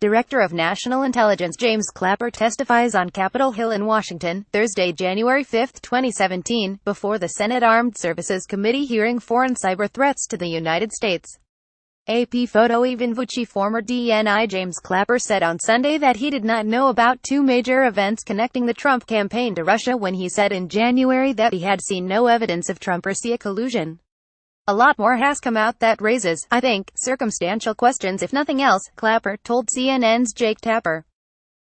Director of National Intelligence James Clapper testifies on Capitol Hill in Washington, Thursday, January 5, 2017, before the Senate Armed Services Committee hearing foreign cyber threats to the United States. AP PhotoEvan Vucci former DNI James Clapper said on Sunday that he did not know about two major events connecting the Trump campaign to Russia when he said in January that he had seen no evidence of TrumpRussia collusion. A lot more has come out that raises, I think, circumstantial questions if nothing else, Clapper told CNN's Jake Tapper.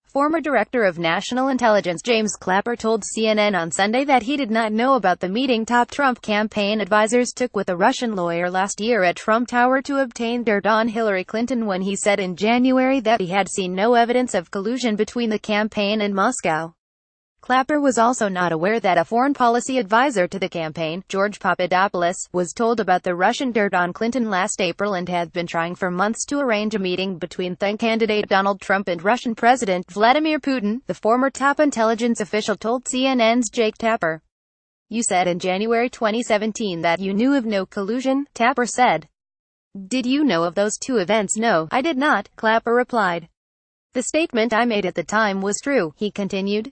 Former Director of National Intelligence James Clapper told CNN on Sunday that he did not know about the meeting top Trump campaign advisors took with a Russian lawyer last year at Trump Tower to obtain dirt on Hillary Clinton when he said in January that he had seen no evidence of collusion between the campaign and Moscow. Clapper was also not aware that a foreign policy advisor to the campaign, George Papadopoulos, was told about the Russian dirt on Clinton last April and had been trying for months to arrange a meeting between then-candidate Donald Trump and Russian President Vladimir Putin, the former top intelligence official told CNN's Jake Tapper. "You said in January 2017 that you knew of no collusion," Tapper said. "Did you know of those two events?" "No, I did not," Clapper replied. "The statement I made at the time was true," he continued.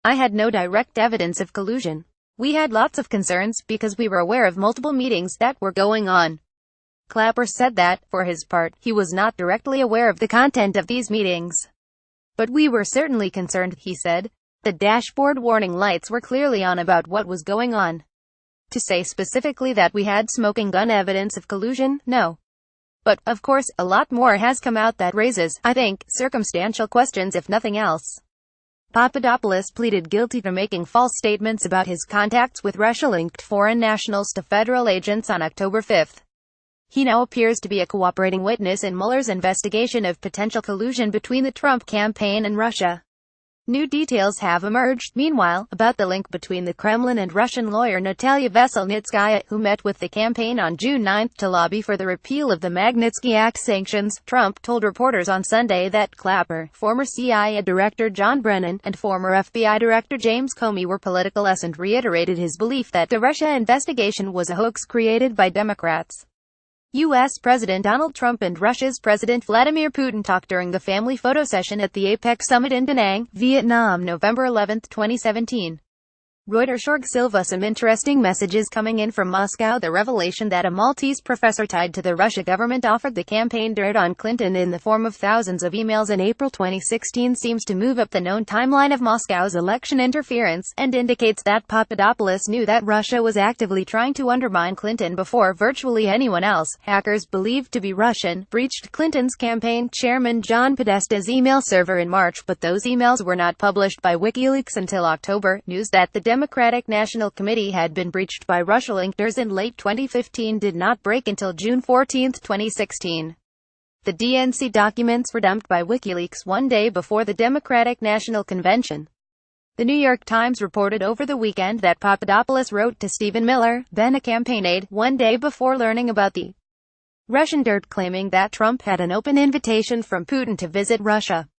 "I had no direct evidence of collusion. We had lots of concerns, because we were aware of multiple meetings that were going on." Clapper said that, for his part, he was not directly aware of the content of these meetings. "But we were certainly concerned," he said. "The dashboard warning lights were clearly on about what was going on. To say specifically that we had smoking gun evidence of collusion, no. But, of course, a lot more has come out that raises, I think, circumstantial questions if nothing else." Papadopoulos pleaded guilty to making false statements about his contacts with Russia-linked foreign nationals to federal agents on October 5. He now appears to be a cooperating witness in Mueller's investigation of potential collusion between the Trump campaign and Russia. New details have emerged, meanwhile, about the link between the Kremlin and Russian lawyer Natalia Veselnitskaya, who met with the campaign on June 9 to lobby for the repeal of the Magnitsky Act sanctions. Trump told reporters on Sunday that Clapper, former CIA Director John Brennan, and former FBI Director James Comey were politicalists and reiterated his belief that the Russia investigation was a hoax created by Democrats. U.S. President Donald Trump and Russia's President Vladimir Putin talked during the family photo session at the APEC summit in Da Nang, Vietnam, November 11, 2017. Reuters. Jorge Silva. Some interesting messages coming in from Moscow. The revelation that a Maltese professor tied to the Russia government offered the campaign dirt on Clinton in the form of thousands of emails in April 2016 seems to move up the known timeline of Moscow's election interference, and indicates that Papadopoulos knew that Russia was actively trying to undermine Clinton before virtually anyone else. Hackers believed to be Russian breached Clinton's campaign chairman John Podesta's email server in March, but those emails were not published by WikiLeaks until October. News that the Democratic National Committee had been breached by Russia-linkers in late 2015 did not break until June 14, 2016. The DNC documents were dumped by WikiLeaks one day before the Democratic National Convention. The New York Times reported over the weekend that Papadopoulos wrote to Stephen Miller, then a campaign aide, one day before learning about the Russian dirt, claiming that Trump had an open invitation from Putin to visit Russia.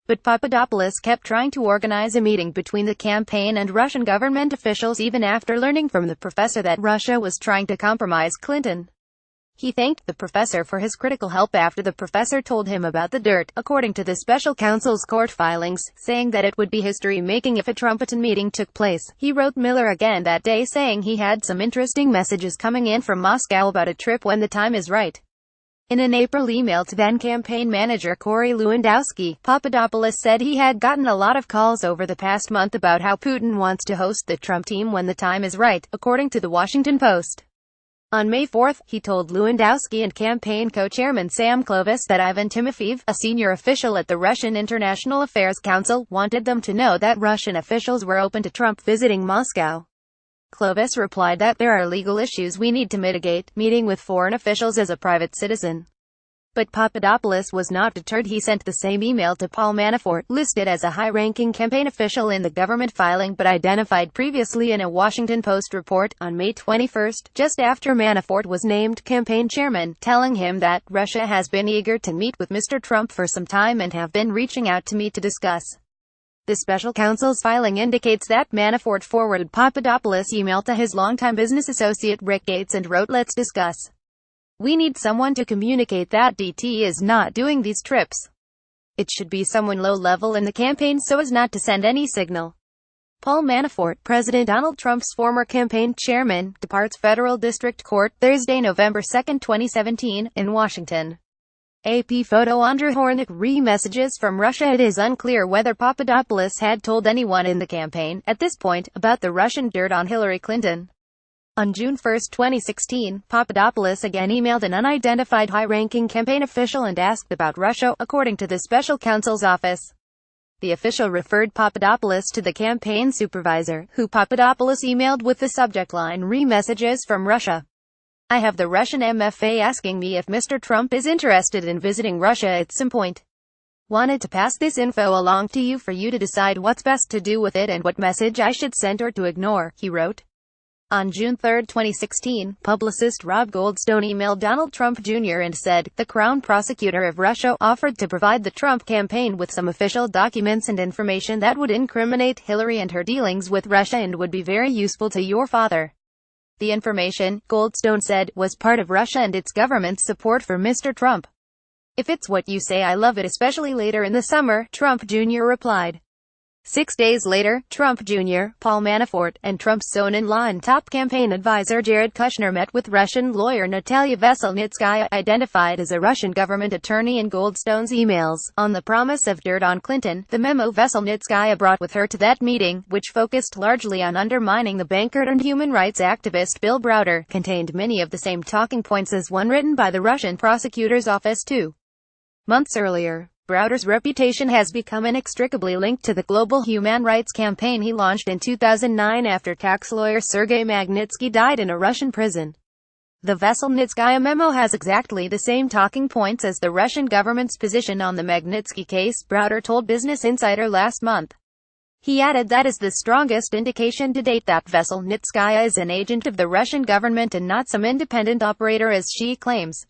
But Papadopoulos kept trying to organize a meeting between the campaign and Russian government officials even after learning from the professor that Russia was trying to compromise Clinton. He thanked the professor for his critical help after the professor told him about the dirt, according to the special counsel's court filings, saying that it would be history-making if a Trumpian meeting took place. He wrote Miller again that day saying he had some interesting messages coming in from Moscow about a trip when the time is right. In an April email to then-campaign manager Corey Lewandowski, Papadopoulos said he had gotten a lot of calls over the past month about how Putin wants to host the Trump team when the time is right, according to the Washington Post. On May 4, he told Lewandowski and campaign co-chairman Sam Clovis that Ivan Timofeyev, a senior official at the Russian International Affairs Council, wanted them to know that Russian officials were open to Trump visiting Moscow. Clovis replied that there are legal issues we need to mitigate, meeting with foreign officials as a private citizen. But Papadopoulos was not deterred. He sent the same email to Paul Manafort, listed as a high-ranking campaign official in the government filing but identified previously in a Washington Post report, on May 21, just after Manafort was named campaign chairman, telling him that Russia has been eager to meet with Mr. Trump for some time and have been reaching out to me to discuss. The special counsel's filing indicates that Manafort forwarded Papadopoulos' email to his longtime business associate Rick Gates and wrote, "Let's discuss. We need someone to communicate that DT is not doing these trips. It should be someone low-level in the campaign so as not to send any signal. Paul Manafort, President Donald Trump's former campaign chairman, departs federal district court, Thursday, November 2, 2017, in Washington. AP photo Andrew Hornick re-messages from Russia. It is unclear whether Papadopoulos had told anyone in the campaign, at this point, about the Russian dirt on Hillary Clinton. On June 1, 2016, Papadopoulos again emailed an unidentified high-ranking campaign official and asked about Russia, according to the special counsel's office. The official referred Papadopoulos to the campaign supervisor, who Papadopoulos emailed with the subject line "Re-messages from Russia." I have the Russian MFA asking me if Mr. Trump is interested in visiting Russia at some point. Wanted to pass this info along to you for you to decide what's best to do with it and what message I should send or to ignore, he wrote. On June 3, 2016, publicist Rob Goldstone emailed Donald Trump Jr. and said, the Crown Prosecutor of Russia offered to provide the Trump campaign with some official documents and information that would incriminate Hillary and her dealings with Russia and would be very useful to your father. The information, Goldstone said, was part of Russia and its government's support for Mr. Trump. If it's what you say, I love it, especially later in the summer, Trump Jr. replied. 6 days later, Trump Jr., Paul Manafort, and Trump's son-in-law and top campaign advisor Jared Kushner met with Russian lawyer Natalia Veselnitskaya, identified as a Russian government attorney in Goldstone's emails, on the promise of dirt on Clinton. The memo Veselnitskaya brought with her to that meeting, which focused largely on undermining the banker and human rights activist Bill Browder, contained many of the same talking points as one written by the Russian prosecutor's office 2 months earlier. Browder's reputation has become inextricably linked to the global human rights campaign he launched in 2009 after tax lawyer Sergei Magnitsky died in a Russian prison. The Veselnitskaya memo has exactly the same talking points as the Russian government's position on the Magnitsky case, Browder told Business Insider last month. He added that is the strongest indication to date that Veselnitskaya is an agent of the Russian government and not some independent operator as she claims.